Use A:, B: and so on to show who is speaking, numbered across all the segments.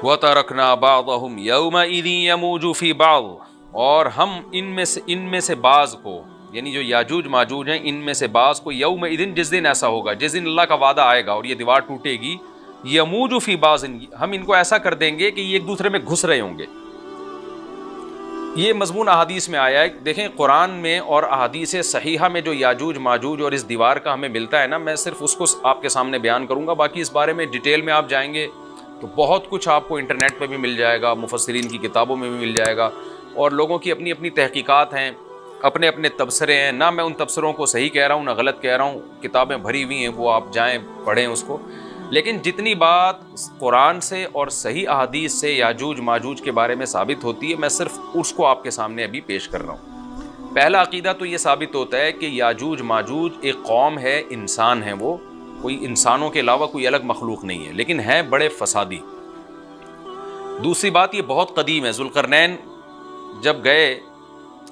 A: وَتَرَكْنَا بَعْضَهُمْ يَوْمَئِذٍ يَمُوجُ فِي بَعْضٍ، اور ہم ان میں سے بعض کو، یعنی جو یاجوج ماجوج ہیں ان میں سے بعض کو، یومئذ جس دن ایسا ہوگا، جس دن اللہ کا وعدہ آئے گا اور یہ دیوار ٹوٹے گی، یموج فی بعض، ہم ان کو ایسا کر دیں گے کہ یہ ایک دوسرے میں گھس رہے ہوں گے۔ یہ مضمون احادیث میں آیا ہے۔ دیکھیں قرآن میں اور احادیث صحیحہ میں جو یاجوج ماجوج اور اس دیوار کا ہمیں ملتا ہے نا، میں صرف اس کو آپ کے سامنے بیان کروں گا، باقی اس بارے میں ڈیٹیل میں آپ جائیں گے تو بہت کچھ آپ کو انٹرنیٹ پہ بھی مل جائے گا، مفسرین کی کتابوں میں بھی مل جائے گا، اور لوگوں کی اپنی اپنی تحقیقات ہیں، اپنے اپنے تبصرے ہیں۔ نہ میں ان تبصروں کو صحیح کہہ رہا ہوں نہ غلط کہہ رہا ہوں، کتابیں بھری ہوئی ہیں، وہ آپ جائیں پڑھیں اس کو، لیکن جتنی بات قرآن سے اور صحیح احادیث سے یاجوج ماجوج کے بارے میں ثابت ہوتی ہے، میں صرف اس کو آپ کے سامنے ابھی پیش کر رہا ہوں۔ پہلا عقیدہ تو یہ ثابت ہوتا ہے کہ یاجوج ماجوج ایک قوم ہے، انسان ہیں، وہ کوئی انسانوں کے علاوہ کوئی الگ مخلوق نہیں ہے، لیکن ہیں بڑے فسادی۔ دوسری بات، یہ بہت قدیم ہے، ذوالقرنین جب گئے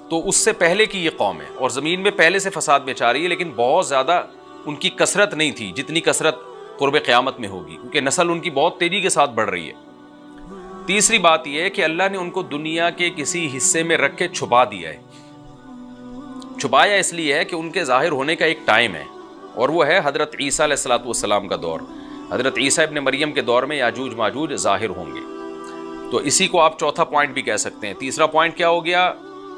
A: تو اس سے پہلے کی یہ قوم ہے، اور زمین میں پہلے سے فساد مچا رہی ہے، لیکن بہت زیادہ ان کی کثرت نہیں تھی جتنی کثرت قرب قیامت میں ہوگی، کیونکہ نسل ان کی بہت تیزی کے ساتھ بڑھ رہی ہے۔ تیسری بات یہ ہے کہ اللہ نے ان کو دنیا کے کسی حصے میں رکھ کے چھپا دیا ہے۔ چھپایا اس لیے ہے کہ ان کے ظاہر ہونے کا ایک ٹائم ہے، اور وہ ہے حضرت عیسیٰ علیہ السلام کا دور۔ حضرت عیسیٰ ابن مریم کے دور میں یاجوج ماجوج ظاہر ہوں گے، تو اسی کو آپ چوتھا پوائنٹ بھی کہہ سکتے ہیں۔ تیسرا پوائنٹ کیا ہو گیا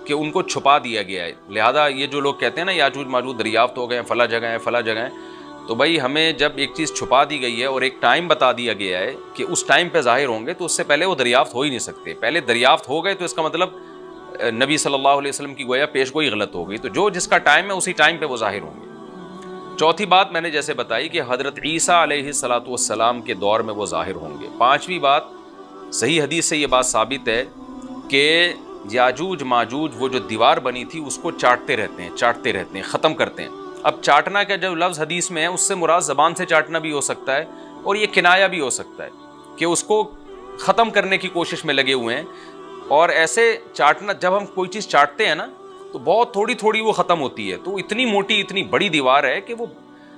A: کہ ان کو چھپا دیا گیا ہے، لہذا یہ جو لوگ کہتے ہیں نا یاجوج ماجوج دریافت ہو گئے ہیں، فلاں جگہ ہیں فلاں جگہ ہیں، تو بھائی ہمیں جب ایک چیز چھپا دی گئی ہے اور ایک ٹائم بتا دیا گیا ہے کہ اس ٹائم پہ ظاہر ہوں گے، تو اس سے پہلے وہ دریافت ہو ہی نہیں سکتے۔ پہلے دریافت ہو گئے تو اس کا مطلب نبی صلی اللہ علیہ وسلم کی گویا پیش گوئی غلط ہو گئی، تو جو جس کا ٹائم ہے اسی ٹائم پہ وہ ظاہر ہوں گے۔ چوتھی بات میں نے جیسے بتائی کہ حضرت عیسیٰ علیہ السلام کے دور میں وہ ظاہر ہوں گے۔ پانچویں بات، صحیح حدیث سے یہ بات ثابت ہے کہ یاجوج ماجوج وہ جو دیوار بنی تھی اس کو چاٹتے رہتے ہیں، ختم کرتے ہیں۔ اب چاٹنا کا جو لفظ حدیث میں ہے اس سے مراد زبان سے چاٹنا بھی ہو سکتا ہے، اور یہ کنایا بھی ہو سکتا ہے کہ اس کو ختم کرنے کی کوشش میں لگے ہوئے ہیں۔ اور ایسے چاٹنا، جب ہم کوئی چیز چاٹتے ہیں نا تو بہت تھوڑی تھوڑی وہ ختم ہوتی ہے، تو اتنی موٹی اتنی بڑی دیوار ہے کہ وہ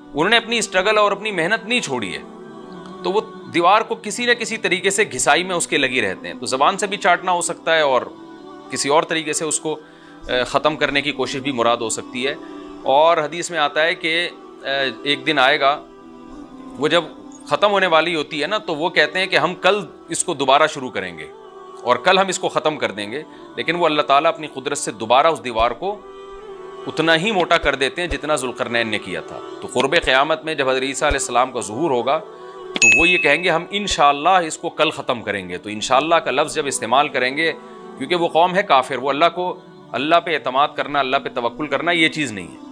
A: انہوں نے اپنی اسٹرگل اور اپنی محنت نہیں چھوڑی ہے، تو وہ دیوار کو کسی نہ کسی طریقے سے گھسائی میں اس کے لگی رہتے ہیں۔ تو زبان سے بھی چاٹنا ہو سکتا ہے، اور کسی اور طریقے سے اس کو ختم کرنے کی کوشش بھی مراد ہو سکتی ہے۔ اور حدیث میں آتا ہے کہ ایک دن آئے گا، وہ جب ختم ہونے والی ہوتی ہے نا تو وہ کہتے ہیں کہ ہم کل اس کو دوبارہ شروع کریں گے اور کل ہم اس کو ختم کر دیں گے، لیکن وہ اللہ تعالیٰ اپنی قدرت سے دوبارہ اس دیوار کو اتنا ہی موٹا کر دیتے ہیں جتنا ذوالقرنین نے کیا تھا۔ تو قرب قیامت میں جب حضرت عیسیٰ علیہ السلام کا ظہور ہوگا تو وہ یہ کہیں گے ہم انشاءاللہ اس کو کل ختم کریں گے۔ تو انشاءاللہ کا لفظ جب استعمال کریں گے، کیونکہ وہ قوم ہے کافر، وہ اللہ پہ اعتماد کرنا، اللہ پہ توکل کرنا یہ چیز نہیں ہے۔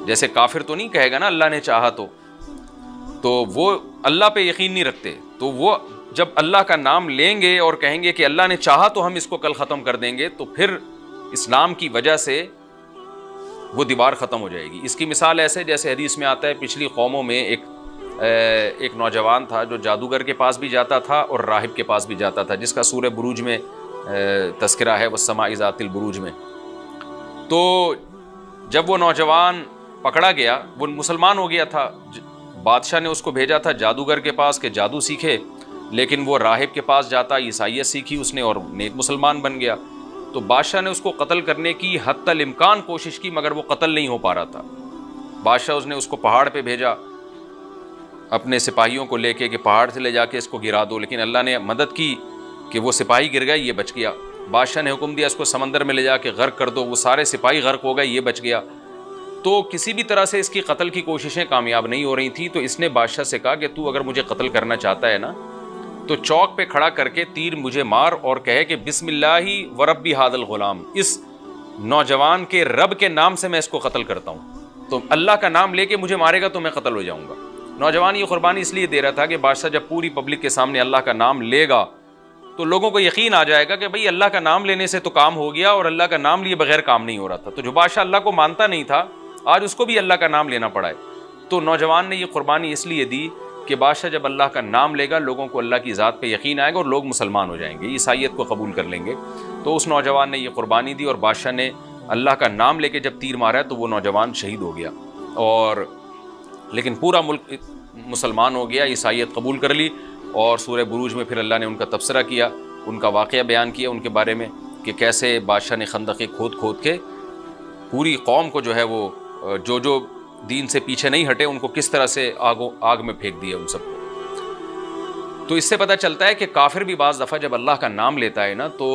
A: جیسے کافر تو نہیں کہے گا نا اللہ نے چاہا تو وہ اللہ پہ یقین نہیں رکھتے، تو وہ جب اللہ کا نام لیں گے اور کہیں گے کہ اللہ نے چاہا تو ہم اس کو کل ختم کر دیں گے، تو پھر اسلام کی وجہ سے وہ دیوار ختم ہو جائے گی۔ اس کی مثال ایسے جیسے حدیث میں آتا ہے، پچھلی قوموں میں ایک نوجوان تھا جو جادوگر کے پاس بھی جاتا تھا اور راہب کے پاس بھی جاتا تھا، جس کا سورہ بروج میں تذکرہ ہے، والسماء ذات البروج میں۔ تو جب وہ نوجوان پکڑا گیا، وہ مسلمان ہو گیا تھا، بادشاہ نے اس کو بھیجا تھا جادوگر کے پاس کہ جادو سیکھے، لیکن وہ راہب کے پاس جاتا، عیسائیت سیکھی اس نے اور نیک مسلمان بن گیا۔ تو بادشاہ نے اس کو قتل کرنے کی حتی الامکان کوشش کی، مگر وہ قتل نہیں ہو پا رہا تھا۔ بادشاہ نے اس کو پہاڑ پہ بھیجا اپنے سپاہیوں کو لے کے کہ پہاڑ سے لے جا کے اس کو گرا دو، لیکن اللہ نے مدد کی کہ وہ سپاہی گر گئے، یہ بچ گیا۔ بادشاہ نے حکم دیا اس کو سمندر میں لے جا کے غرق کر دو، وہ سارے سپاہی غرق ہو گئے، یہ بچ گیا۔ تو کسی بھی طرح سے اس کی قتل کی کوششیں کامیاب نہیں ہو رہی تھی، تو اس نے بادشاہ سے کہا کہ تو اگر مجھے قتل کرنا چاہتا ہے نا تو چوک پہ کھڑا کر کے تیر مجھے مار اور کہے کہ بسم اللہ ورب ھذا الغلام، اس نوجوان کے رب کے نام سے میں اس کو قتل کرتا ہوں، تو اللہ کا نام لے کے مجھے مارے گا تو میں قتل ہو جاؤں گا۔ نوجوان یہ قربانی اس لیے دے رہا تھا کہ بادشاہ جب پوری پبلک کے سامنے اللہ کا نام لے گا تو لوگوں کو یقین آ جائے گا کہ بھئی اللہ کا نام لینے سے تو کام ہو گیا، اور اللہ کا نام لیے بغیر کام نہیں ہو رہا تھا۔ تو جو بادشاہ اللہ کو مانتا نہیں تھا، آج اس کو بھی اللہ کا نام لینا پڑا ہے۔ تو نوجوان نے یہ قربانی اس لیے دی کہ بادشاہ جب اللہ کا نام لے گا لوگوں کو اللہ کی ذات پہ یقین آئے گا اور لوگ مسلمان ہو جائیں گے، عیسائیت کو قبول کر لیں گے۔ تو اس نوجوان نے یہ قربانی دی اور بادشاہ نے اللہ کا نام لے کے جب تیر مارا تو وہ نوجوان شہید ہو گیا، اور لیکن پورا ملک مسلمان ہو گیا، عیسائیت قبول کر لی، اور سورہ بروج میں پھر اللہ نے ان کا تبصرہ کیا، ان کا واقعہ بیان کیا ان کے بارے میں کہ کیسے بادشاہ نے خندقیں کھود کھود کے پوری قوم کو جو ہے وہ جو دین سے پیچھے نہیں ہٹے ان کو کس طرح سے آگ میں پھینک دیا ان سب کو۔ تو اس سے پتہ چلتا ہے کہ کافر بھی بعض دفعہ جب اللہ کا نام لیتا ہے نا تو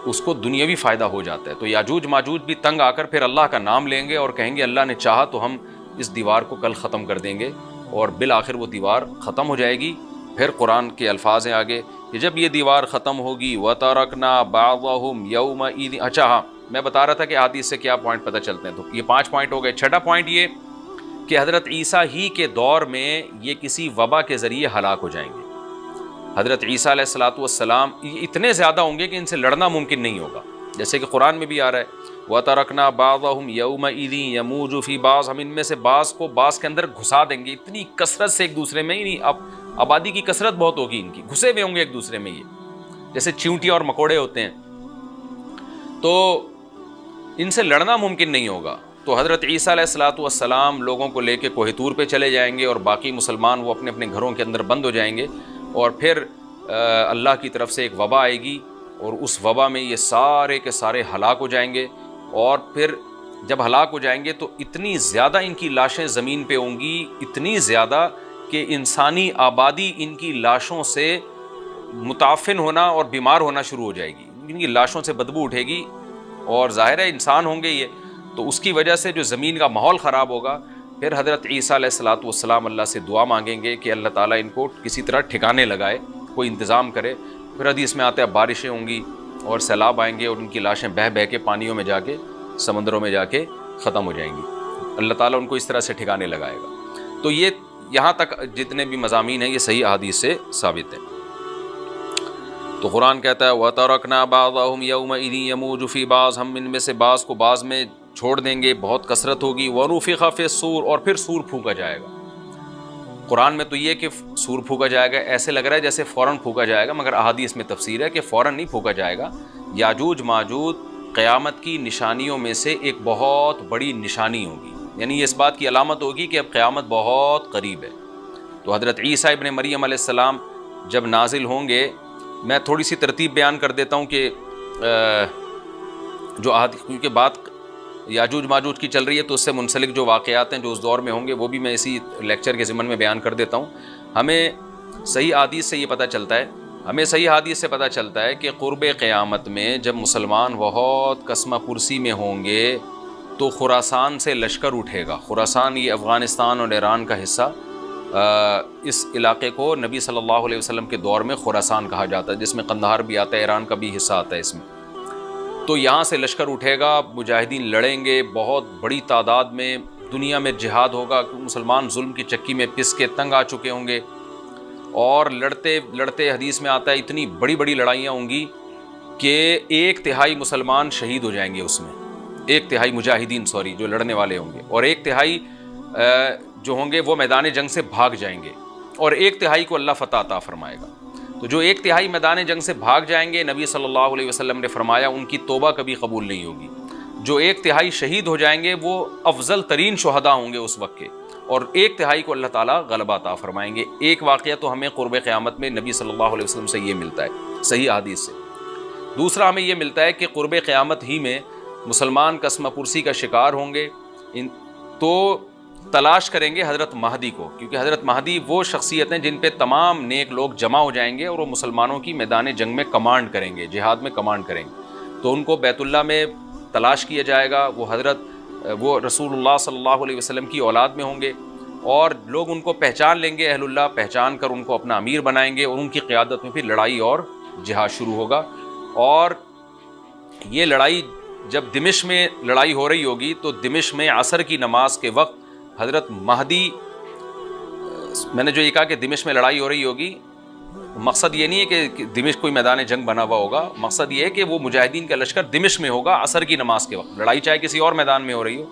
A: اس کو دنیاوی فائدہ ہو جاتا ہے۔ تو یاجوج ماجوج بھی تنگ آ کر پھر اللہ کا نام لیں گے اور کہیں گے اللہ نے چاہا تو ہم اس دیوار کو کل ختم کر دیں گے، اور بالآخر وہ دیوار ختم ہو جائے گی۔ پھر قرآن کے الفاظ ہیں آگے کہ جب یہ دیوار ختم ہوگی وَتَرَكْنَا بَعْضَهُمْ يَوْمَئِذٍ۔ اچھا ہاں، میں بتا رہا تھا کہ حدیث سے کیا پوائنٹ پتہ چلتے ہیں، تو یہ 5 پوائنٹ ہو گئے۔ چھٹا پوائنٹ یہ کہ حضرت عیسیٰ ہی کے دور میں یہ کسی وبا کے ذریعے ہلاک ہو جائیں گے۔ حضرت عیسیٰ علیہ الصلوۃ والسلام اتنے زیادہ ہوں گے کہ ان سے لڑنا ممکن نہیں ہوگا، جیسے کہ قرآن میں بھی آ رہا ہے وَتَرَكْنَا بَعْضَهُمْ يَوْمَئِذٍ يَمُوجُ فِي بَعْضٍ، ہم ان میں سے بعض کو بعض کے اندر گھسا دیں گے، اتنی کثرت سے ایک دوسرے میں، اب آبادی کی کثرت بہت ہوگی ان کی، گھسے ہوئے ہوں گے ایک دوسرے میں، یہ جیسے چیونٹیاں اور مکوڑے ہوتے ہیں، تو ان سے لڑنا ممکن نہیں ہوگا۔ تو حضرت عیسیٰ علیہ الصلوۃ والسلام لوگوں کو لے کے کوہ طور پہ چلے جائیں گے اور باقی مسلمان وہ اپنے اپنے گھروں کے اندر بند ہو جائیں گے، اور پھر اللہ کی طرف سے ایک وبا آئے گی اور اس وبا میں یہ سارے کے سارے ہلاک ہو جائیں گے، اور پھر جب ہلاک ہو جائیں گے تو اتنی زیادہ ان کی لاشیں زمین پہ ہوں گی، اتنی زیادہ کہ انسانی آبادی ان کی لاشوں سے متعفن ہونا اور بیمار ہونا شروع ہو جائے گی، ان کی لاشوں سے بدبو اٹھے گی، اور ظاہر ہے انسان ہوں گے یہ، تو اس کی وجہ سے جو زمین کا ماحول خراب ہوگا۔ پھر حضرت عیسیٰ علیہ الصلوۃ والسلام اللہ سے دعا مانگیں گے کہ اللہ تعالیٰ ان کو کسی طرح ٹھکانے لگائے، کوئی انتظام کرے۔ پھر حدیث میں آتا ہے بارشیں ہوں گی اور سیلاب آئیں گے اور ان کی لاشیں بہہ بہہ کے پانیوں میں جا کے، سمندروں میں جا کے ختم ہو جائیں گی، اللہ تعالیٰ ان کو اس طرح سے ٹھکانے لگائے گا۔ تو یہ یہاں تک جتنے بھی مضامین ہیں یہ صحیح احادیث سے ثابت ہیں۔ تو قرآن کہتا ہے وَتَرَكْنَا بَعْضَهُمْ يَوْمَئِذٍ يَمُوجُ فِي بَعْضٍ، ہم ان میں سے بعض کو بعض میں چھوڑ دیں گے، بہت کثرت ہوگی۔ وَنُفِخَ فِي الصُّورِ، اور پھر سور پھونکا جائے گا۔ قرآن میں تو یہ کہ سور پھونکا جائے گا ایسے لگ رہا ہے جیسے فوراً پھونکا جائے گا، مگر احادیث میں تفسیر ہے کہ فوراً نہیں پھونکا جائے گا۔ یاجوج ماجوج قیامت کی نشانیوں میں سے ایک بہت بڑی نشانی ہوگی، یعنی یہ اس بات کی علامت ہوگی کہ اب قیامت بہت قریب ہے۔ تو حضرت عیسیٰ ابن مریم علیہ السلام جب نازل ہوں گے، میں تھوڑی سی ترتیب بیان کر دیتا ہوں کہ جو کیونکہ بات یاجوج ماجوج کی چل رہی ہے تو اس سے منسلک جو واقعات ہیں جو اس دور میں ہوں گے وہ بھی میں اسی لیکچر کے ضمن میں بیان کر دیتا ہوں۔ ہمیں صحیح حدیث سے یہ پتہ چلتا ہے کہ قرب قیامت میں جب مسلمان بہت قسمہ پرسی میں ہوں گے تو خراسان سے لشکر اٹھے گا۔ خراسان یہ افغانستان اور ایران کا حصہ، اس علاقے کو نبی صلی اللہ علیہ وسلم کے دور میں خراسان کہا جاتا ہے، جس میں قندھار بھی آتا ہے، ایران کا بھی حصہ آتا ہے اس میں۔ تو یہاں سے لشکر اٹھے گا، مجاہدین لڑیں گے بہت بڑی تعداد میں، دنیا میں جہاد ہوگا، مسلمان ظلم کی چکی میں پس کے تنگ آ چکے ہوں گے، اور لڑتے لڑتے حدیث میں آتا ہے اتنی بڑی بڑی لڑائیاں ہوں گی کہ 1/3 مسلمان شہید ہو جائیں گے اس میں، 1/3 مجاہدین جو لڑنے والے ہوں گے، اور 1/3 جو ہوں گے وہ میدان جنگ سے بھاگ جائیں گے، اور 1/3 کو اللہ فتح عطا فرمائے گا۔ تو جو 1/3 میدان جنگ سے بھاگ جائیں گے، نبی صلی اللہ علیہ وسلم نے فرمایا ان کی توبہ کبھی قبول نہیں ہوگی۔ جو 1/3 شہید ہو جائیں گے وہ افضل ترین شہداء ہوں گے اس وقت کے، اور 1/3 کو اللہ تعالیٰ غلبہ عطا فرمائیں گے۔ ایک واقعہ تو ہمیں قرب قیامت میں نبی صلی اللہ علیہ وسلم سے یہ ملتا ہے صحیح حدیث سے۔ دوسرا ہمیں یہ ملتا ہے کہ قرب قیامت ہی میں مسلمان قسمہ پرسی کا شکار ہوں گے، تو تلاش کریں گے حضرت مہدی کو، کیونکہ حضرت مہدی وہ شخصیت ہیں جن پہ تمام نیک لوگ جمع ہو جائیں گے اور وہ مسلمانوں کی میدان جنگ میں کمانڈ کریں گے، جہاد میں کمانڈ کریں گے۔ تو ان کو بیت اللہ میں تلاش کیا جائے گا، وہ رسول اللہ صلی اللہ علیہ وسلم کی اولاد میں ہوں گے، اور لوگ ان کو پہچان لیں گے، اہل اللہ پہچان کر ان کو اپنا امیر بنائیں گے، اور ان کی قیادت میں پھر لڑائی اور جہاد شروع ہوگا۔ اور یہ لڑائی جب دمشق میں لڑائی ہو رہی ہوگی تو دمشق میں عصر کی نماز کے وقت حضرت مہدی، میں نے جو یہ کہا کہ دمشق میں لڑائی ہو رہی ہوگی، مقصد یہ نہیں ہے کہ دمشق کوئی میدان جنگ بنا ہوا ہوگا، مقصد یہ ہے کہ وہ مجاہدین کا لشکر دمشق میں ہوگا عصر کی نماز کے وقت، لڑائی چاہے کسی اور میدان میں ہو رہی ہو،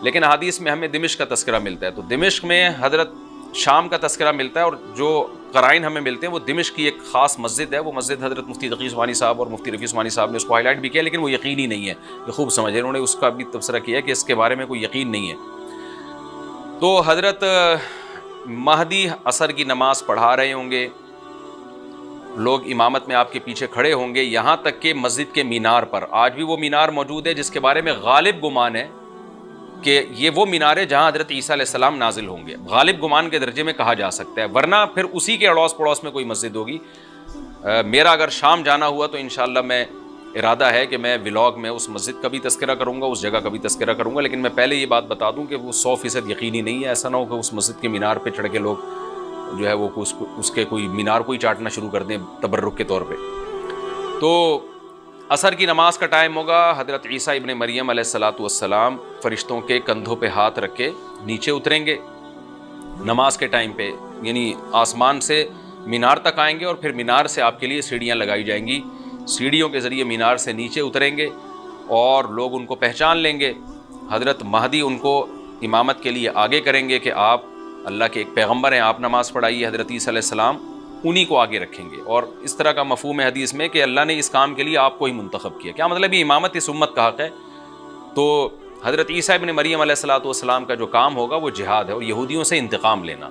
A: لیکن حدیث میں ہمیں دمشق کا تذکرہ ملتا ہے۔ تو دمشق میں حضرت شام کا تذکرہ ملتا ہے، اور جو قرائن ہمیں ملتے ہیں وہ دمشق کی ایک خاص مسجد ہے، وہ مسجد حضرت مفتی تقی عثمانی صاحب اور مفتی رفیع عثمانی صاحب نے اس کو ہائی لائٹ بھی کیا، لیکن وہ یقینی نہیں ہے، یہ خوب سمجھے، انہوں نے اس کا بھی تبصرہ کیا کہ اس کے بارے میں کوئی یقین نہیں ہے۔ تو حضرت مہدی عصر کی نماز پڑھا رہے ہوں گے، لوگ امامت میں آپ کے پیچھے کھڑے ہوں گے، یہاں تک کہ مسجد کے مینار پر، آج بھی وہ مینار موجود ہے جس کے بارے میں غالب گمان ہے کہ یہ وہ مینار ہے جہاں حضرت عیسیٰ علیہ السلام نازل ہوں گے، غالب گمان کے درجے میں کہا جا سکتا ہے، ورنہ پھر اسی کے اڑوس پڑوس میں کوئی مسجد ہوگی۔ میرا اگر شام جانا ہوا تو انشاءاللہ میں ارادہ ہے کہ میں ولاگ میں اس مسجد کا بھی تذکرہ کروں گا، اس جگہ کا بھی تذکرہ کروں گا، لیکن میں پہلے یہ بات بتا دوں کہ وہ 100% یقینی نہیں ہے، ایسا نہ ہو کہ اس مسجد کے مینار پہ چڑھ کے لوگ جو ہے وہ اس کے کوئی مینار کو ہی چاٹنا شروع کر دیں تبرک کے طور پہ۔ تو عصر کی نماز کا ٹائم ہوگا، حضرت عیسیٰ ابن مریم علیہ السلام فرشتوں کے کندھوں پہ ہاتھ رکھ کے نیچے اتریں گے نماز کے ٹائم پہ، یعنی آسمان سے مینار تک آئیں گے اور پھر مینار سے آپ کے لیے سیڑھیاں لگائی جائیں گی، سیڑھیوں کے ذریعے مینار سے نیچے اتریں گے اور لوگ ان کو پہچان لیں گے۔ حضرت مہدی ان کو امامت کے لیے آگے کریں گے کہ آپ اللہ کے ایک پیغمبر ہیں، آپ نماز پڑھائیے، حضرت عیسیٰ علیہ السلام انہی کو آگے رکھیں گے، اور اس طرح کا مفہوم ہے حدیث میں کہ اللہ نے اس کام کے لیے آپ کو ہی منتخب کیا۔ کیا مطلب یہ امامت اس امت کا حق ہے؟ تو حضرت عیسیٰ ابن مریم علیہ السلام کا جو کام ہوگا وہ جہاد ہے اور یہودیوں سے انتقام لینا،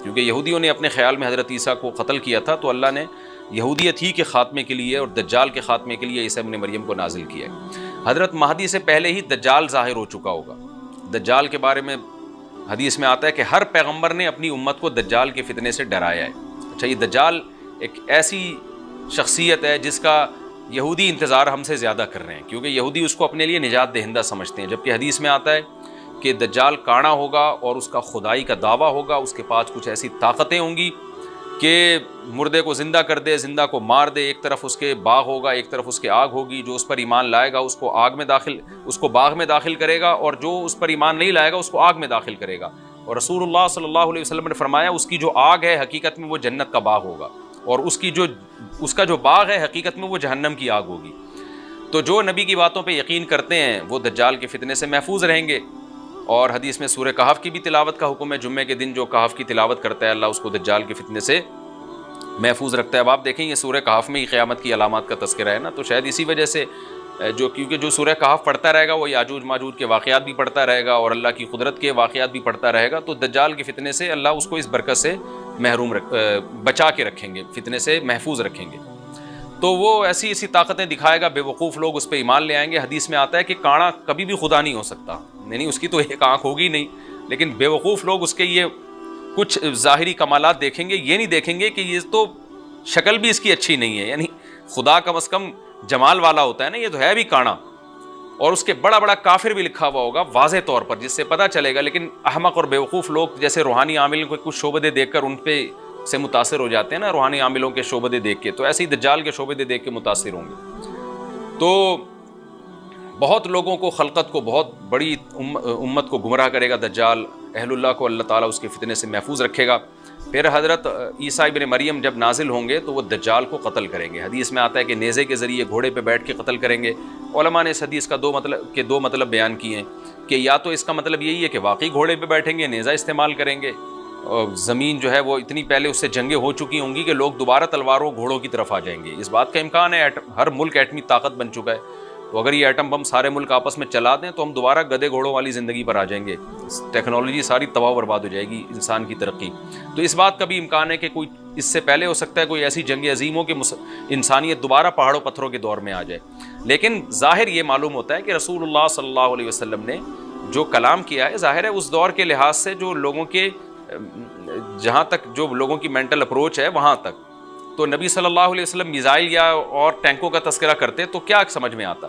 A: کیونکہ یہودیوں نے اپنے خیال میں حضرت عیسیٰ کو قتل کیا تھا، تو اللہ نے یہودیت ہی کے خاتمے کے لیے اور دجال کے خاتمے کے لیے عیسیٰ ابن مریم کو نازل کیا ہے۔ حضرت مہدی سے پہلے ہی دجال ظاہر ہو چکا ہوگا۔ دجال کے بارے میں حدیث میں آتا ہے کہ ہر پیغمبر نے اپنی امت کو دجال کے فتنے سے ڈرایا ہے۔ اچھا، یہ دجال ایک ایسی شخصیت ہے جس کا یہودی انتظار ہم سے زیادہ کر رہے ہیں، کیونکہ یہودی اس کو اپنے لیے نجات دہندہ سمجھتے ہیں، جبکہ حدیث میں آتا ہے کہ دجال کانا ہوگا اور اس کا خدائی کا دعویٰ ہوگا، اس کے پاس کچھ ایسی طاقتیں ہوں گی کہ مردے کو زندہ کر دے، زندہ کو مار دے، ایک طرف اس کے باغ ہوگا، ایک طرف اس کے آگ ہوگی، جو اس پر ایمان لائے گا اس کو باغ میں داخل کرے گا، اور جو اس پر ایمان نہیں لائے گا اس کو آگ میں داخل کرے گا۔ اور رسول اللہ صلی اللہ علیہ وسلم نے فرمایا اس کی جو آگ ہے حقیقت میں وہ جنت کا باغ ہوگا، اور اس کا جو باغ ہے حقیقت میں وہ جہنم کی آگ ہوگی۔ تو جو نبی کی باتوں پہ یقین کرتے ہیں وہ دجال کے فتنے سے محفوظ رہیں گے، اور حدیث میں سورہ کہف کی بھی تلاوت کا حکم ہے، جمعے کے دن جو کہف کی تلاوت کرتا ہے اللہ اس کو دجال کے فتنے سے محفوظ رکھتا ہے۔ اب آپ دیکھیں یہ سورہ کہف میں ہی قیامت کی علامات کا تذکرہ ہے نا، تو شاید اسی وجہ سے کیونکہ جو سورہ کہف پڑھتا رہے گا وہ یاجوج ماجوج کے واقعات بھی پڑھتا رہے گا اور اللہ کی قدرت کے واقعات بھی پڑھتا رہے گا، تو دجال کے فتنے سے اللہ اس کو اس برکت سے بچا کے رکھیں گے، فتنے سے محفوظ رکھیں گے۔ تو وہ ایسی طاقتیں دکھائے گا، بے وقوف لوگ اس پہ ایمان لے آئیں گے۔ حدیث میں آتا ہے کہ کانا کبھی بھی خدا نہیں ہو سکتا، یعنی اس کی تو ایک آنکھ ہوگی نہیں، لیکن بے وقوف لوگ اس کے یہ کچھ ظاہری کمالات دیکھیں گے، یہ نہیں دیکھیں گے کہ یہ تو شکل بھی اس کی اچھی نہیں ہے، یعنی خدا کم از کم جمال والا ہوتا ہے نا، یہ تو ہے بھی کانا، اور اس کے بڑا بڑا کافر بھی لکھا ہوا ہوگا واضح طور پر، جس سے پتہ چلے گا۔ لیکن احمق اور بیوقوف لوگ جیسے روحانی عاملوں کو کچھ شعبدے دیکھ کر ان پہ سے متاثر ہو جاتے ہیں نا، روحانی عاملوں کے شعبدے دیکھ کے، تو ایسے ہی دجال کے شعبدے دیکھ کے متاثر ہوں گے۔ تو بہت لوگوں کو، خلقت کو، بہت بڑی امت کو گمراہ کرے گا دجال، اہل اللہ کو اللہ تعالیٰ اس کے فتنے سے محفوظ رکھے گا۔ پھر حضرت عیسیٰ ابن مریم جب نازل ہوں گے تو وہ دجال کو قتل کریں گے۔ حدیث میں آتا ہے کہ نیزے کے ذریعے گھوڑے پہ بیٹھ کے قتل کریں گے۔ علماء نے اس حدیث کا دو مطلب بیان کیے ہیں کہ یا تو اس کا مطلب یہی ہے کہ واقعی گھوڑے پہ بیٹھیں گے، نیزہ استعمال کریں گے، اور زمین جو ہے وہ اتنی پہلے اس سے جنگیں ہو چکی ہوں گی کہ لوگ دوبارہ تلواروں گھوڑوں کی طرف آ جائیں گے۔ اس بات کا امکان ہے، ہر ملک ایٹمی طاقت بن چکا ہے، تو اگر یہ ایٹم بم سارے ملک آپس میں چلا دیں تو ہم دوبارہ گدے گھوڑوں والی زندگی پر آ جائیں گے، ٹیکنالوجی ساری تباہ و برباد ہو جائے گی، انسان کی ترقی۔ تو اس بات کا بھی امکان ہے کہ کوئی اس سے پہلے ہو سکتا ہے کوئی ایسی جنگ عظیم ہو کہ انسانیت دوبارہ پہاڑوں پتھروں کے دور میں آ جائے۔ لیکن ظاہر یہ معلوم ہوتا ہے کہ رسول اللہ صلی اللہ علیہ وسلم نے جو کلام کیا ہے، ظاہر ہے اس دور کے لحاظ سے جو لوگوں کے جہاں تک جو لوگوں کی مینٹل اپروچ ہے وہاں تک، تو نبی صلی اللہ علیہ وسلم میزائل یا اور ٹینکوں کا تذکرہ کرتے تو کیا سمجھ میں آتا؟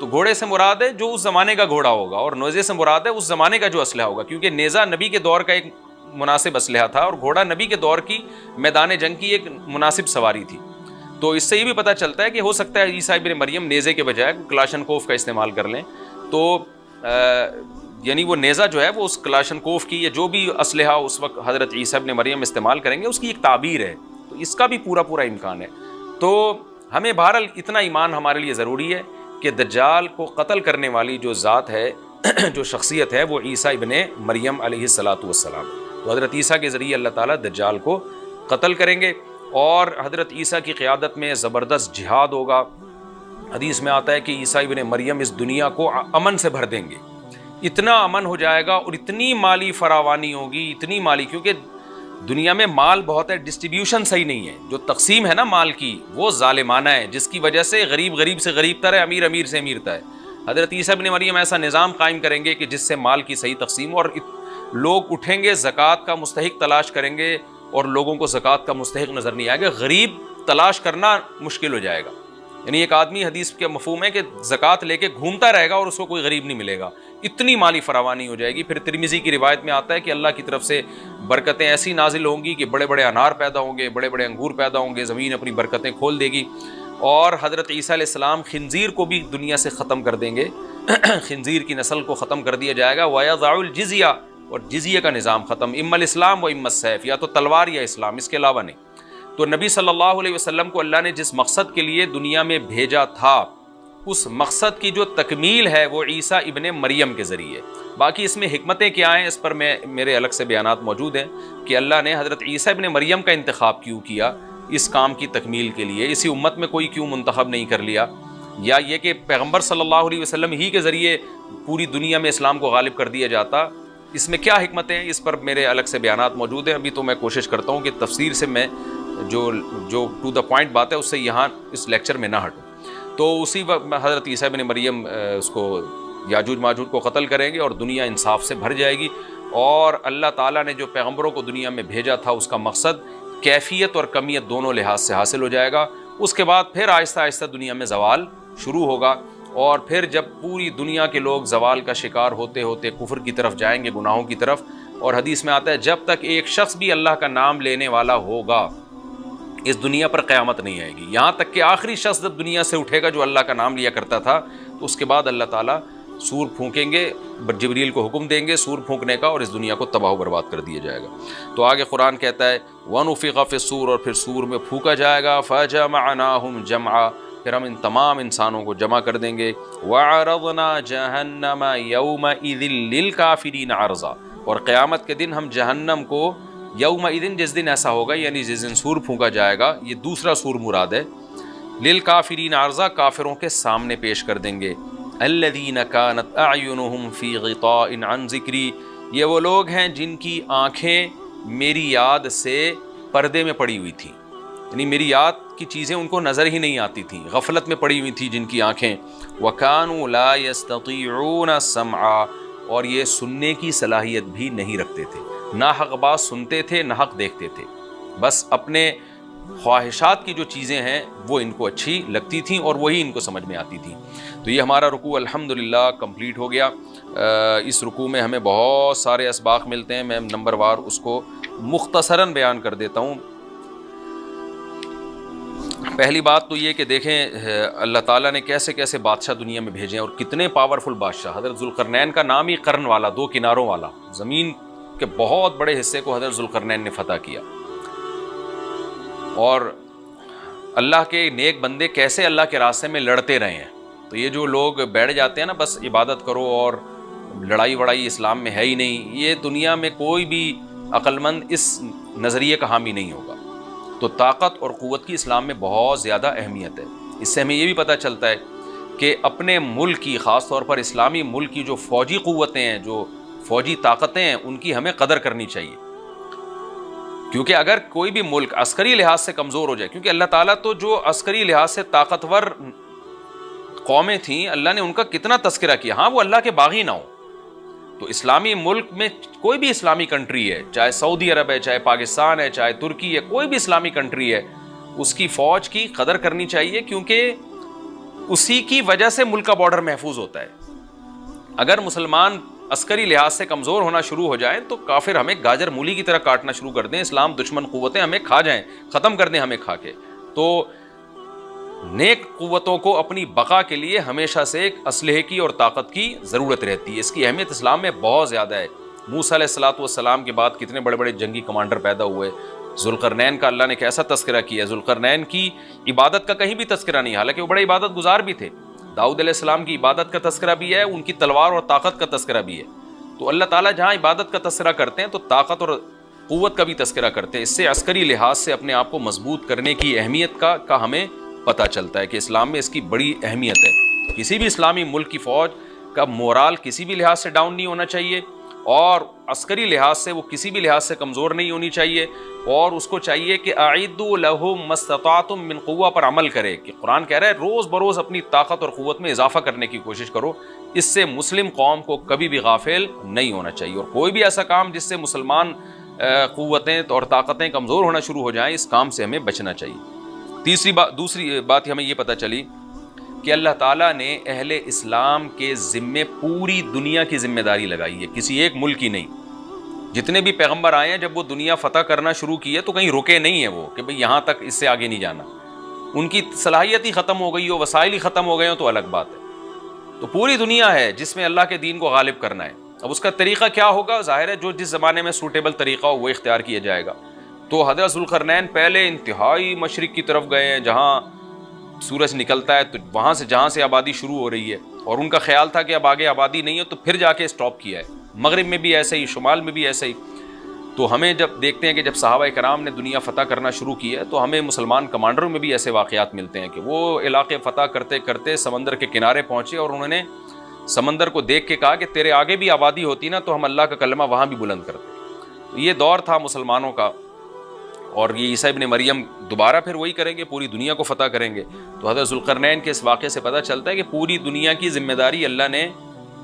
A: تو گھوڑے سے مراد ہے جو اس زمانے کا گھوڑا ہوگا، اور نیزے سے مراد ہے اس زمانے کا جو اسلحہ ہوگا، کیونکہ نیزہ نبی کے دور کا ایک مناسب اسلحہ تھا اور گھوڑا نبی کے دور کی میدان جنگ کی ایک مناسب سواری تھی۔ تو اس سے یہ بھی پتہ چلتا ہے کہ ہو سکتا ہے عیسیٰ ابن مریم نیزے کے بجائے کلاشنکوف کا استعمال کر لیں، تو یعنی وہ نیزہ جو ہے وہ اس کلاشنکوف کی یا جو بھی اسلحہ اس وقت حضرت عیسیٰ ابن مریم استعمال کریں گے اس کی ایک تعبیر ہے، تو اس کا بھی پورا امکان ہے۔ تو ہمیں بہرحال اتنا ایمان ہمارے لیے ضروری ہے کہ دجال کو قتل کرنے والی جو ذات ہے، جو شخصیت ہے، وہ عیسیٰ ابن مریم علیہ السلام، تو حضرت عیسیٰ کے ذریعے اللہ تعالیٰ دجال کو قتل کریں گے، اور حضرت عیسیٰ کی قیادت میں زبردست جہاد ہوگا۔ حدیث میں آتا ہے کہ عیسیٰ ابن مریم اس دنیا کو امن سے بھر دیں گے، اتنا امن ہو جائے گا اور اتنی مالی فراوانی ہوگی، اتنی مالی، کیونکہ دنیا میں مال بہت ہے، ڈسٹریبیوشن صحیح نہیں ہے، جو تقسیم ہے نا مال کی وہ ظالمانہ ہے، جس کی وجہ سے غریب غریب سے غریب تر ہے، امیر امیر سے امیر تر ہے۔ حضرت عیسیٰ ابن مریم ایسا نظام قائم کریں گے کہ جس سے مال کی صحیح تقسیم ہو، اور لوگ اٹھیں گے زکوٰۃ کا مستحق تلاش کریں گے اور لوگوں کو زکوٰۃ کا مستحق نظر نہیں آئے گا، غریب تلاش کرنا مشکل ہو جائے گا۔ یعنی ایک آدمی، حدیث کے مفہوم ہے کہ زکوٰۃ لے کے گھومتا رہے گا اور اس کو کوئی غریب نہیں ملے گا، اتنی مالی فراوانی ہو جائے گی۔ پھر ترمذی کی روایت میں آتا ہے کہ اللہ کی طرف سے برکتیں ایسی نازل ہوں گی کہ بڑے بڑے انار پیدا ہوں گے، بڑے بڑے انگور پیدا ہوں گے، زمین اپنی برکتیں کھول دے گی، اور حضرت عیسیٰ علیہ السلام خنزیر کو بھی دنیا سے ختم کر دیں گے، خنزیر کی نسل کو ختم کر دیا جائے گا، وَيَضَعُ الْجِزْيَةَ، اور جزیہ کا نظام ختم، اما الاسلام و اما السیف، یا تو تلوار یا اسلام، اس کے علاوہ نہیں۔ تو نبی صلی اللہ علیہ وسلم کو اللہ نے جس مقصد کے لیے دنیا میں بھیجا تھا، اس مقصد کی جو تکمیل ہے وہ عیسیٰ ابن مریم کے ذریعے۔ باقی اس میں حکمتیں کیا ہیں، اس پر میرے الگ سے بیانات موجود ہیں کہ اللہ نے حضرت عیسیٰ ابن مریم کا انتخاب کیوں کیا اس کام کی تکمیل کے لیے، اسی امت میں کوئی کیوں منتخب نہیں کر لیا، یا یہ کہ پیغمبر صلی اللہ علیہ وسلم ہی کے ذریعے پوری دنیا میں اسلام کو غالب کر دیا جاتا، اس میں کیا حکمتیں ہیں، اس پر میرے الگ سے بیانات موجود ہیں۔ ابھی تو میں کوشش کرتا ہوں کہ تفسیر سے میں جو ٹو دا پوائنٹ بات ہے اس سے یہاں اس لیکچر میں نہ ہٹوں۔ تو اسی وقت حضرت عیسیٰ ابن مریم اس کو یاجوج ماجوج کو قتل کریں گے اور دنیا انصاف سے بھر جائے گی، اور اللہ تعالیٰ نے جو پیغمبروں کو دنیا میں بھیجا تھا اس کا مقصد کیفیت اور کمیت دونوں لحاظ سے حاصل ہو جائے گا۔ اس کے بعد پھر آہستہ آہستہ دنیا میں زوال شروع ہوگا، اور پھر جب پوری دنیا کے لوگ زوال کا شکار ہوتے ہوتے کفر کی طرف جائیں گے، گناہوں کی طرف، اور حدیث میں آتا ہے جب تک ایک شخص بھی اللہ کا نام لینے والا ہوگا اس دنیا پر قیامت نہیں آئے گی، یہاں تک کہ آخری شخص جب دنیا سے اٹھے گا جو اللہ کا نام لیا کرتا تھا، تو اس کے بعد اللہ تعالیٰ سور پھونکیں گے، جبریل کو حکم دیں گے سور پھونکنے کا، اور اس دنیا کو تباہ و برباد کر دیا جائے گا۔ تو آگے قرآن کہتا ہے وَنُفِخَ فِي الصُّورِ، اور پھر سور میں پھونکا جائے گا، فَجَمَعْنَاهُمْ جَمْعًا، پھر ہم ان تمام انسانوں کو جمع کر دیں گے، وَعَرَضْنَا جَهَنَّمَ يَوْمَئِذٍ لِّلْكَافِرِينَ عَرْضًا، اور قیامت کے دن ہم جہنم کو یومئذ، جس دن ایسا ہوگا یعنی جس دن سور پھونکا جائے گا، یہ دوسرا سور مراد ہے، للکافرین عرضا، کافروں کے سامنے پیش کر دیں گے، الذین کانت اعینہم فی غطاء عن ذکری، یہ وہ لوگ ہیں جن کی آنکھیں میری یاد سے پردے میں پڑی ہوئی تھیں، یعنی میری یاد کی چیزیں ان کو نظر ہی نہیں آتی تھیں، غفلت میں پڑی ہوئی تھی جن کی آنکھیں، وکانوا لا یستطیعون السمع، اور یہ سننے کی صلاحیت بھی نہیں رکھتے تھے، نہ حق بات سنتے تھے نہ حق دیکھتے تھے، بس اپنے خواہشات کی جو چیزیں ہیں وہ ان کو اچھی لگتی تھیں اور وہی ان کو سمجھ میں آتی تھیں۔ تو یہ ہمارا رکوع الحمدللہ کمپلیٹ ہو گیا۔ اس رکوع میں ہمیں بہت سارے اسباق ملتے ہیں، میں نمبر وار اس کو مختصراً بیان کر دیتا ہوں۔ پہلی بات تو یہ کہ دیکھیں اللہ تعالیٰ نے کیسے کیسے بادشاہ دنیا میں بھیجے ہیں اور کتنے پاورفل بادشاہ۔ حضرت ذوالقرنین کا نام ہی قرن والا، دو کناروں والا، زمین کے بہت بڑے حصے کو حضرت ذوالقرنین نے فتح کیا، اور اللہ کے نیک بندے کیسے اللہ کے راستے میں لڑتے رہے ہیں۔ تو یہ جو لوگ بیٹھ جاتے ہیں نا بس عبادت کرو اور لڑائی وڑائی اسلام میں ہے ہی نہیں، یہ دنیا میں کوئی بھی عقل مند اس نظریے کا حامی نہیں ہوگا۔ تو طاقت اور قوت کی اسلام میں بہت زیادہ اہمیت ہے۔ اس سے ہمیں یہ بھی پتہ چلتا ہے کہ اپنے ملک کی، خاص طور پر اسلامی ملک کی جو فوجی قوتیں ہیں، جو فوجی طاقتیں ہیں، ان کی ہمیں قدر کرنی چاہیے، کیونکہ اگر کوئی بھی ملک عسکری لحاظ سے کمزور ہو جائے، کیونکہ اللہ تعالیٰ تو جو عسکری لحاظ سے طاقتور قومیں تھیں اللہ نے ان کا کتنا تذکرہ کیا، ہاں وہ اللہ کے باغی نہ ہوں۔ تو اسلامی ملک میں کوئی بھی اسلامی کنٹری ہے، چاہے سعودی عرب ہے، چاہے پاکستان ہے، چاہے ترکی ہے، کوئی بھی اسلامی کنٹری ہے، اس کی فوج کی قدر کرنی چاہیے، کیونکہ اسی کی وجہ سے ملک کا بارڈر محفوظ ہوتا ہے۔ اگر مسلمان عسکری لحاظ سے کمزور ہونا شروع ہو جائیں تو کافر ہمیں گاجر مولی کی طرح کاٹنا شروع کر دیں، اسلام دشمن قوتیں ہمیں کھا جائیں، ختم کر دیں ہمیں کھا کے۔ تو نیک قوتوں کو اپنی بقا کے لیے ہمیشہ سے ایک اسلحے کی اور طاقت کی ضرورت رہتی ہے، اس کی اہمیت اسلام میں بہت زیادہ ہے۔ موسیٰ علیہ الصلوۃ والسلام کے بعد کتنے بڑے بڑے جنگی کمانڈر پیدا ہوئے، ذوالقرنین کا اللہ نے کیسا تذکرہ کیا۔ ذوالقرنین کی عبادت کا کہیں بھی تذکرہ نہیں، حالانکہ وہ بڑے عبادت گزار بھی تھے۔ داؤد علیہ السلام کی عبادت کا تذکرہ بھی ہے، ان کی تلوار اور طاقت کا تذکرہ بھی ہے۔ تو اللہ تعالیٰ جہاں عبادت کا تذکرہ کرتے ہیں تو طاقت اور قوت کا بھی تذکرہ کرتے ہیں، اس سے عسکری لحاظ سے اپنے آپ کو مضبوط کرنے کی اہمیت کا ہمیں پتہ چلتا ہے کہ اسلام میں اس کی بڑی اہمیت ہے۔ کسی بھی اسلامی ملک کی فوج کا مورال کسی بھی لحاظ سے ڈاؤن نہیں ہونا چاہیے، اور عسکری لحاظ سے وہ کسی بھی لحاظ سے کمزور نہیں ہونی چاہیے، اور اس کو چاہیے کہ اعدوا لهم ما استطعتم من قوہ پر عمل کرے، کہ قرآن کہہ رہا ہے روز بروز اپنی طاقت اور قوت میں اضافہ کرنے کی کوشش کرو۔ اس سے مسلم قوم کو کبھی بھی غافل نہیں ہونا چاہیے، اور کوئی بھی ایسا کام جس سے مسلمان قوتیں اور طاقتیں کمزور ہونا شروع ہو جائیں، اس کام سے ہمیں بچنا چاہیے۔ دوسری بات ہمیں یہ پتہ چلی کہ اللہ تعالیٰ نے اہل اسلام کے ذمے پوری دنیا کی ذمہ داری لگائی ہے، کسی ایک ملک کی نہیں۔ جتنے بھی پیغمبر آئے ہیں جب وہ دنیا فتح کرنا شروع کی ہے تو کہیں رکے نہیں ہیں وہ کہ بھئی یہاں تک، اس سے آگے نہیں جانا۔ ان کی صلاحیت ہی ختم ہو گئی ہو، وسائل ہی ختم ہو گئے ہوں تو الگ بات ہے۔ تو پوری دنیا ہے جس میں اللہ کے دین کو غالب کرنا ہے۔ اب اس کا طریقہ کیا ہوگا؟ ظاہر ہے جو جس زمانے میں سوٹیبل طریقہ ہو وہ اختیار کیا جائے گا۔ تو حضرت ذوالقرنین پہلے انتہائی مشرق کی طرف گئے ہیں، جہاں سورج نکلتا ہے تو وہاں سے جہاں سے آبادی شروع ہو رہی ہے، اور ان کا خیال تھا کہ اب آگے آبادی نہیں ہے، تو پھر جا کے سٹاپ کیا ہے۔ مغرب میں بھی ایسے ہی، شمال میں بھی ایسے ہی۔ تو ہمیں جب دیکھتے ہیں کہ جب صحابہ کرام نے دنیا فتح کرنا شروع کی ہے تو ہمیں مسلمان کمانڈروں میں بھی ایسے واقعات ملتے ہیں کہ وہ علاقے فتح کرتے کرتے سمندر کے کنارے پہنچے، اور انہوں نے سمندر کو دیکھ کے کہا کہ تیرے آگے بھی آبادی ہوتی نا تو ہم اللہ کا کلمہ وہاں بھی بلند کرتے۔ تو یہ دور تھا مسلمانوں کا، اور یہ عیسیٰ ابن مریم دوبارہ پھر وہی کریں گے، پوری دنیا کو فتح کریں گے۔ تو حضرت ذوالقرنین کے اس واقعے سے پتہ چلتا ہے کہ پوری دنیا کی ذمہ داری اللہ نے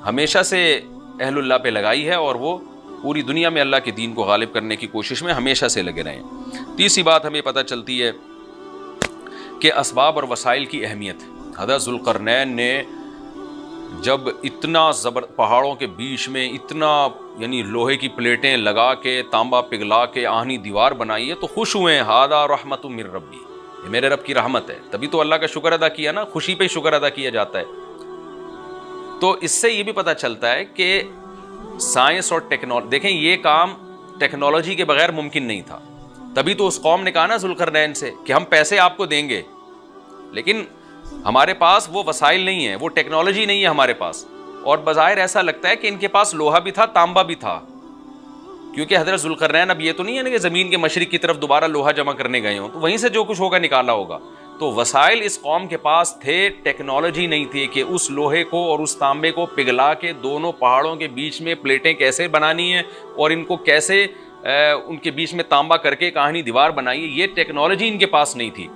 A: ہمیشہ سے اہل اللہ پہ لگائی ہے، اور وہ پوری دنیا میں اللہ کے دین کو غالب کرنے کی کوشش میں ہمیشہ سے لگے رہے ہیں۔ تیسری بات ہمیں پتہ چلتی ہے کہ اسباب اور وسائل کی اہمیت۔ حضرت ذوالقرنین نے جب اتنا پہاڑوں کے بیچ میں اتنا یعنی لوہے کی پلیٹیں لگا کے، تانبا پگھلا کے آہنی دیوار بنائی ہے تو خوش ہوئے ہیں، ھذا رحمت من ربی، یہ میرے رب کی رحمت ہے۔ تبھی تو اللہ کا شکر ادا کیا نا، خوشی پہ شکر ادا کیا جاتا ہے۔ تو اس سے یہ بھی پتہ چلتا ہے کہ سائنس اور ٹیکنالوجی، دیکھیں یہ کام ٹیکنالوجی کے بغیر ممکن نہیں تھا۔ تبھی تو اس قوم نے کہا نا ذوالقرنین سے کہ ہم پیسے آپ کو دیں گے، لیکن ہمارے پاس وہ وسائل نہیں ہیں، وہ ٹیکنالوجی نہیں ہے ہمارے پاس۔ اور بظاہر ایسا لگتا ہے کہ ان کے پاس لوہا بھی تھا، تانبا بھی تھا، کیونکہ حضرت ذوالقرنین اب یہ تو نہیں ہے نا کہ زمین کے مشرق کی طرف دوبارہ لوہا جمع کرنے گئے ہوں، تو وہیں سے جو کچھ ہوگا نکالا ہوگا۔ تو وسائل اس قوم کے پاس تھے، ٹیکنالوجی نہیں تھی کہ اس لوہے کو اور اس تانبے کو پگھلا کے دونوں پہاڑوں کے بیچ میں پلیٹیں کیسے بنانی ہیں، اور ان کو کیسے ان کے بیچ میں تانبا کر کے کہانی دیوار بنائی ہے، یہ ٹیکنالوجی ان کے پاس نہیں تھی۔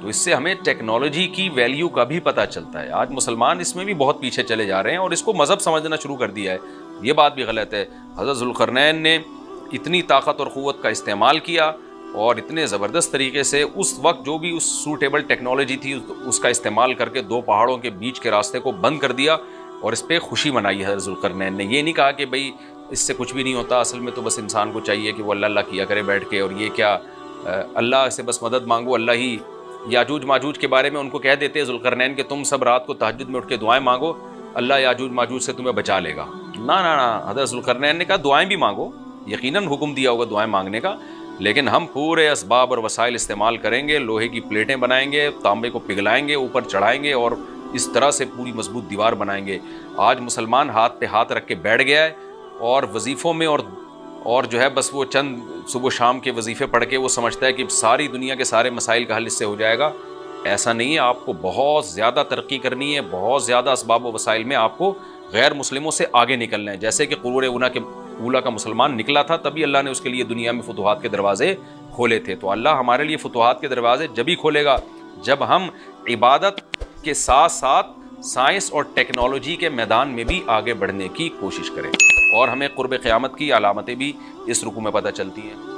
A: تو اس سے ہمیں ٹیکنالوجی کی ویلیو کا بھی پتہ چلتا ہے۔ آج مسلمان اس میں بھی بہت پیچھے چلے جا رہے ہیں اور اس کو مذہب سمجھنا شروع کر دیا ہے، یہ بات بھی غلط ہے۔ حضرت ذوالقرنین نے اتنی طاقت اور قوت کا استعمال کیا اور اتنے زبردست طریقے سے اس وقت جو بھی اس سوٹیبل ٹیکنالوجی تھی اس کا استعمال کر کے دو پہاڑوں کے بیچ کے راستے کو بند کر دیا، اور اس پہ خوشی منائی حضرت ذوالقرنین نے۔ یہ نہیں کہا کہ بھئی اس سے کچھ بھی نہیں ہوتا، اصل میں تو بس انسان کو چاہیے کہ وہ اللہ اللہ کیا کرے بیٹھ کے، اور یہ کیا اللہ سے بس مدد مانگو، اللہ ہی۔ یاجوج ماجوج کے بارے میں ان کو کہہ دیتے ہیں ذوالقرنین کہ تم سب رات کو تہجد میں اٹھ کے دعائیں مانگو، اللہ یاجوج ماجوج سے تمہیں بچا لے گا۔ نہ نہ نہ، حضرت ذوالقرنین نے کہا دعائیں بھی مانگو، یقیناً حکم دیا ہوگا دعائیں مانگنے کا، لیکن ہم پورے اسباب اور وسائل استعمال کریں گے، لوہے کی پلیٹیں بنائیں گے، تانبے کو پگھلائیں گے، اوپر چڑھائیں گے، اور اس طرح سے پوری مضبوط دیوار بنائیں گے۔ آج مسلمان ہاتھ پہ ہاتھ رکھ کے بیٹھ گیا ہے، اور وظیفوں میں اور جو ہے بس وہ چند صبح شام کے وظیفے پڑھ کے وہ سمجھتا ہے کہ ساری دنیا کے سارے مسائل کا حل اس سے ہو جائے گا۔ ایسا نہیں ہے، آپ کو بہت زیادہ ترقی کرنی ہے، بہت زیادہ اسباب و وسائل میں آپ کو غیر مسلموں سے آگے نکلنا ہے۔ جیسے کہ قرون اولیٰ کا مسلمان نکلا تھا، تبھی اللہ نے اس کے لیے دنیا میں فتوحات کے دروازے کھولے تھے۔ تو اللہ ہمارے لیے فتوحات کے دروازے جبھی کھولے گا جب ہم عبادت کے ساتھ ساتھ سائنس اور ٹیکنالوجی کے میدان میں بھی آگے بڑھنے کی کوشش کریں۔ اور ہمیں قرب قیامت کی علامتیں بھی اس رکوع میں پتہ چلتی ہیں۔